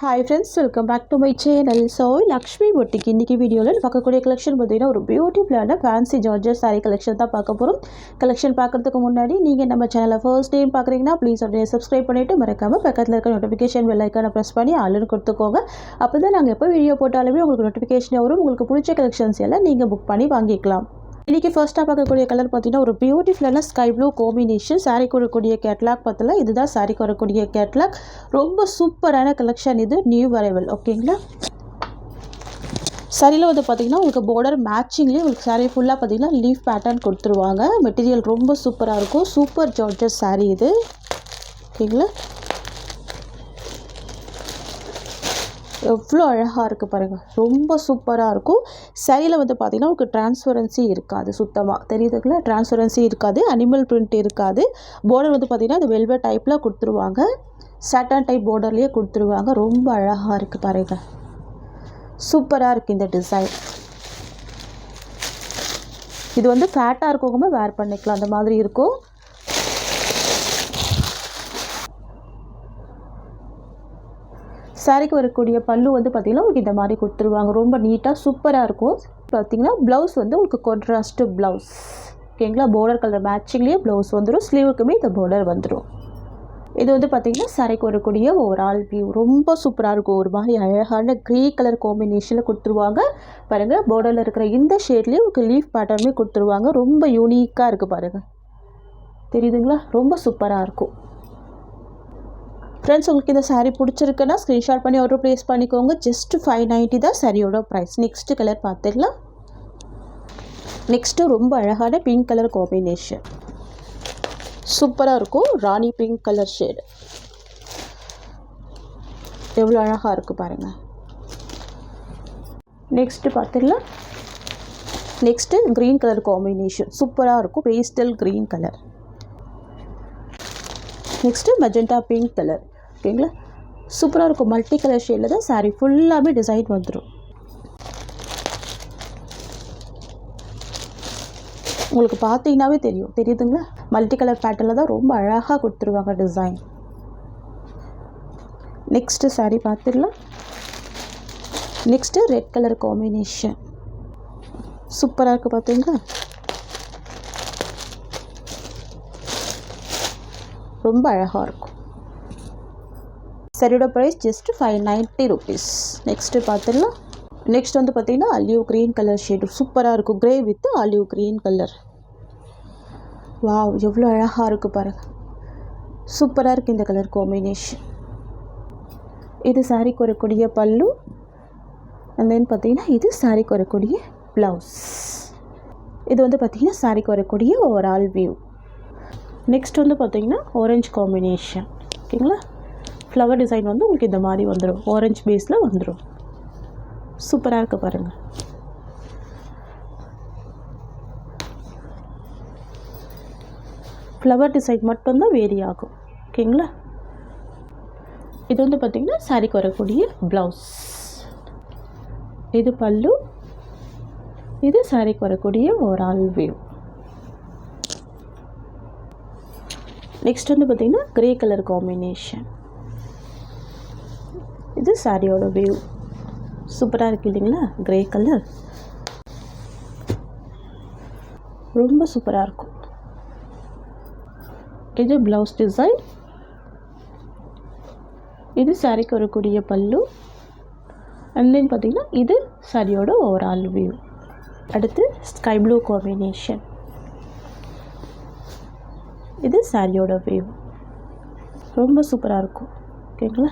Hi friends, welcome back to my channel. So, Lakshmi Boutique இன்னைக்கு வீடியோல பார்க்கக்கூடிய collection பார்த்தீங்கன்னா ஒரு பியூட்டிஃபுல்லான ஃபேன்சி ஜார்ஜஸ் saree கலெக்ஷன் தான் பார்க்க போறோம். கலெக்ஷன் பார்க்கிறதுக்கு முன்னாடி நீங்க நம்ம சேனலை ஃபர்ஸ்ட் டைம் பார்க்குறீங்கன்னா ப்ளீஸ் உடனே சப்ஸ்கிரைப் பண்ணிட்டு மறக்காம பக்கத்துல இருக்க நோட்டிஃபிகேஷன் பெல் ஐகானை பிரஸ் பண்ணி ஆல்னு கொடுத்துக்கோங்க. அப்பதான் நாங்க எப்போ வீடியோ போட்டாலுமே உங்களுக்கு நோட்டிஃபிகேஷன் வரும். உங்களுக்கு பிடிச்ச கலெக்ஷன்ஸ் எல்லாம் நீங்க புக் பண்ணி வாங்கிக்கலாம். இன்றைக்கி ஃபர்ஸ்ட்டாக பார்க்கக்கூடிய கலர் பார்த்தீங்கன்னா ஒரு பியூட்டிஃபுல்லான ஸ்கை ப்ளூ காம்பினேஷன். சாரீக்கு வரக்கூடிய கேட்லாக் பார்த்தலாம், இதுதான் சாரீக்கு வரக்கூடிய கேட்லாக். ரொம்ப சூப்பரான கலெக்ஷன், இது நியூ அரைவல். ஓகேங்களா, சாரியில் வந்து பார்த்திங்கன்னா உங்களுக்கு பார்டர் மேட்சிங்லேயே உங்களுக்கு சாரீ ஃபுல்லாக பார்த்திங்கன்னா லீஃப் பேட்டர்ன் கொடுத்துருவாங்க. மெட்டீரியல் ரொம்ப சூப்பராக இருக்கும். சூப்பர் ஜார்ஜஸ் சாரீ இது. ஓகேங்களா, எவ்வளோ அழகாக இருக்குது பாருங்கள், ரொம்ப சூப்பராக இருக்கும். சாரியில் வந்து பார்த்திங்கன்னா உங்களுக்கு டிரான்ஸ்பரன்சி இருக்காது, சுத்தமாக தெரியுதுங்களா, டிரான்ஸ்பரன்சி இருக்காது, அனிமல் பிரிண்ட் இருக்காது. பார்டர் வந்து பார்த்திங்கன்னா அது வெல்வெட் டைப்பில் கொடுத்துருவாங்க, சாட்டன் டைப் பார்டர்லேயே கொடுத்துருவாங்க. ரொம்ப அழகாக இருக்குது பாருங்கள், சூப்பராக இருக்குது இந்த டிசைன். இது வந்து ஃபேட்டாக இருக்கவங்க வேர் பண்ணிக்கலாம், அந்த மாதிரி இருக்கும். சாரிக்கு வரக்கூடிய பல்லு வந்து பார்த்திங்கன்னா உங்களுக்கு இந்த மாதிரி கொடுத்துருவாங்க. ரொம்ப நீட்டாக சூப்பராக இருக்கும். பார்த்திங்கன்னா ப்ளவுஸ் வந்து உங்களுக்கு கான்ட்ராஸ்ட்டு ப்ளவுஸ். ஓகேங்களா, பார்டர் கலர் மேட்சிங்லேயே ப்ளவுஸ் வந்துடும். ஸ்லீவுக்குமே இந்த பார்டர் வந்துடும். இது வந்து பார்த்திங்கன்னா சாரிக்கு வரக்கூடிய ஓவரால் வியூ ரொம்ப சூப்பராக இருக்கும். ஒரு மாதிரி அழகான க்ரே கலர் காம்பினேஷனில் கொடுத்துருவாங்க பாருங்கள். பார்டரில் இருக்கிற இந்த ஷேட்லேயே உங்களுக்கு லீஃப் பேட்டர்னுமே கொடுத்துருவாங்க. ரொம்ப யூனிக்காக இருக்குது பாருங்கள், தெரியுதுங்களா, ரொம்ப சூப்பராக இருக்கும். ஃப்ரெண்ட்ஸ், உங்களுக்கு இந்த சாரீ பிடிச்சிருக்குன்னா ஸ்க்ரீன்ஷாட் பண்ணி ஆர்டர் ப்ளேஸ் பண்ணிக்கோங்க. ஜஸ்ட் 590 தான் சாரியோட ப்ரைஸ். நெக்ஸ்ட்டு கலர் பார்த்துக்கலாம். நெக்ஸ்ட்டு ரொம்ப அழகான பிங்க் கலர் காம்பினேஷன், சூப்பராக இருக்கும். ராணி பிங்க் கலர் ஷேடு எவ்வளோ அழகாக இருக்குது பாருங்கள். நெக்ஸ்ட்டு பார்த்துக்கலாம். நெக்ஸ்ட்டு க்ரீன் கலர் காம்பினேஷன் சூப்பராக இருக்கும், pastel green colour. Next magenta pink colour. ஓகேங்களா, சூப்பராக இருக்கும். மல்டி கலர் ஷேடில் தான் சாரீ ஃபுல்லாகவே டிசைன் வந்துடும். உங்களுக்கு பார்த்தீங்கன்னாவே தெரியும், தெரியுதுங்களா, மல்டி கலர் பேட்டர்னில் தான் ரொம்ப அழகாக கொடுத்துருவாங்க டிசைன். நெக்ஸ்ட்டு சாரீ பார்த்துடலாம். நெக்ஸ்ட்டு ரெட் கலர் காம்பினேஷன் சூப்பராக இருக்குது பார்த்தீங்களா, ரொம்ப அழகாக இருக்கும். சரியோட ப்ரைஸ் ஜஸ்ட் 590 rupees. நெக்ஸ்ட்டு பார்த்துடலாம். நெக்ஸ்ட் வந்து பார்த்திங்கன்னா ஆலிவ் க்ரீன் கலர் ஷேடு சூப்பராக இருக்கும். Grey with olive green colour. Wow, எவ்வளோ அழகாக இருக்குது பாருங்கள், சூப்பராக இருக்குது இந்த கலர் காம்பினேஷன். இது சாரீக்கு வரக்கூடிய பல்லு. அண்ட் தென் பார்த்திங்கன்னா இது சாரீக்கு வரக்கூடிய ப்ளவுஸ். இது வந்து பார்த்திங்கன்னா சாரீக்கு வரக்கூடிய ஓவரால் வியூ. நெக்ஸ்ட் வந்து பார்த்திங்கன்னா ஆரஞ்சு காம்பினேஷன். ஓகேங்களா, ஃப்ளவர் டிசைன் வந்து உங்களுக்கு இந்த மாதிரி வந்துடும், ஆரஞ்சு பேஸில் வந்துடும். சூப்பராக இருக்குது பாருங்கள். ஃப்ளவர் டிசைன் மட்டும்தான் வேரி ஆகும். ஓகேங்களா, இது வந்து பார்த்திங்கன்னா சாரிக்கு வரக்கூடிய ப்ளவுஸ். இது பல்லு, இது சாரிக்கு வரக்கூடிய ஓவரால் வியூ. நெக்ஸ்ட் வந்து பார்த்திங்கன்னா க்ரே கலர் காம்பினேஷன். இது சாரியோட வியூ. சூப்பராக இருக்குது இல்லைங்களா, க்ரே கலர் ரொம்ப சூப்பராக இருக்கும். இது ப்ளவுஸ் டிசைன். இது சாரிக்கு வரக்கூடிய பல்லு. அண்ட் தென் பார்த்திங்கன்னா இது சாரியோட ஓவரால் வியூ. அடுத்து ஸ்கை ப்ளூ காம்பினேஷன். இது சாரியோட வியூ. ரொம்ப சூப்பராக இருக்கும். ஓகேங்களா,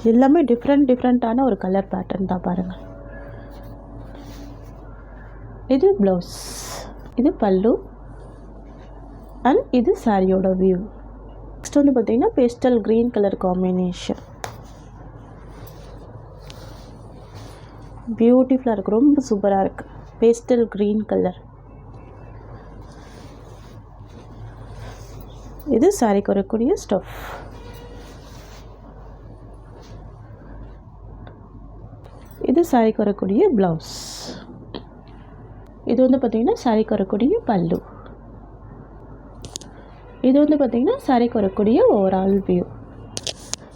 எல்லாமே டிஃப்ரெண்ட்டான ஒரு கலர் பேட்டர்ன் தான் பாருங்கள். இது ப்ளவுஸ், இது பல்லு, அண்ட் இது சாரியோட வியூ. நெக்ஸ்ட் வந்து பார்த்திங்கன்னா பேஸ்டல் க்ரீன் கலர் காம்பினேஷன். பியூட்டிஃபுல்லாக இருக்குது, ரொம்ப சூப்பராக இருக்குது. Pastel green colour. இது சாரிக்கு வரக்கூடிய ஸ்டஃப். இது சாரிக்கு வரக்கூடிய ப்ளவுஸ். இது வந்து பார்த்திங்கன்னா சாரிக்கு வரக்கூடிய பல்லு. இது வந்து பார்த்திங்கன்னா சாரிக்கு வரக்கூடிய ஓவரால் வியூ.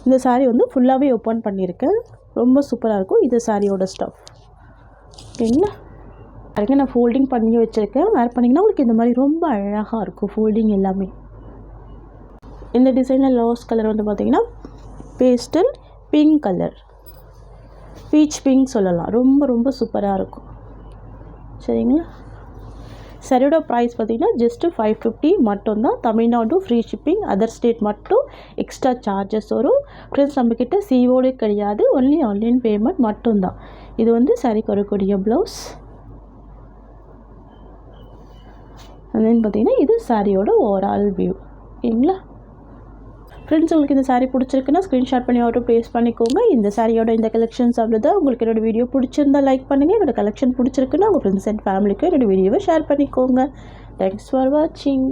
இந்த saree வந்து ஃபுல்லாகவே ஓப்பன் பண்ணியிருக்கேன். ரொம்ப சூப்பராக இருக்கும். இது சாரியோட ஸ்டஃப். ஓகேங்களா? அதுக்கு நான் ஃபோல்டிங் பண்ணி வச்சுருக்கேன். வேர் பண்ணிங்கன்னா உங்களுக்கு இந்த மாதிரி ரொம்ப அழகாக இருக்கும் ஃபோல்டிங் எல்லாமே. இந்த டிசைனில் லாஸ் கலர் வந்து பார்த்திங்கன்னா pastel pink colour, beach pink சொல்லலாம். ரொம்ப ரொம்ப சூப்பராக இருக்கும். சரிங்களா? சரியோட ப்ரைஸ் பார்த்திங்கன்னா ஜஸ்ட்டு 550 மட்டும்தான். Tamil Nadu free shipping, other state மட்டும் எக்ஸ்ட்ரா சார்ஜஸ் வரும். ஃப்ரெண்ட்ஸ் நம்மக்கிட்ட சிஓடி கிடையாது, ஒன்லி ஆன்லைன் பேமெண்ட் மட்டும்தான். இது வந்து சாரிக்கு வரக்கூடிய ப்ளவுஸ். அண்ட் தென் பார்த்திங்கன்னா இது சாரியோட ஓவரால் வியூ. ஓகேங்களா? ஃப்ரெண்ட்ஸ் உங்களுக்கு இந்த சாரீ பிடிச்சிருக்குன்னா ஸ்க்ரீன்ஷாட் பண்ணி ஆர்டர் ப்ளேஸ் பண்ணிக்கோங்க. இந்த சாரியோட இந்த கலெக்ஷன்ஸ் அவ்வளோதான். உங்களுக்கு என்னோடய வீடியோ பிடிச்சிருந்தா லைக் பண்ணுங்கள். என்னோடய கலெக்ஷன் பிடிச்சிருக்குன்னா உங்கள் ஃப்ரெண்ட்ஸ் அண்ட் ஃபேமிலிக்கு என்னோடய வீடியோவை ஷேர் பண்ணிக்கோங்க. தேங்க்ஸ் ஃபார் வாட்சிங்.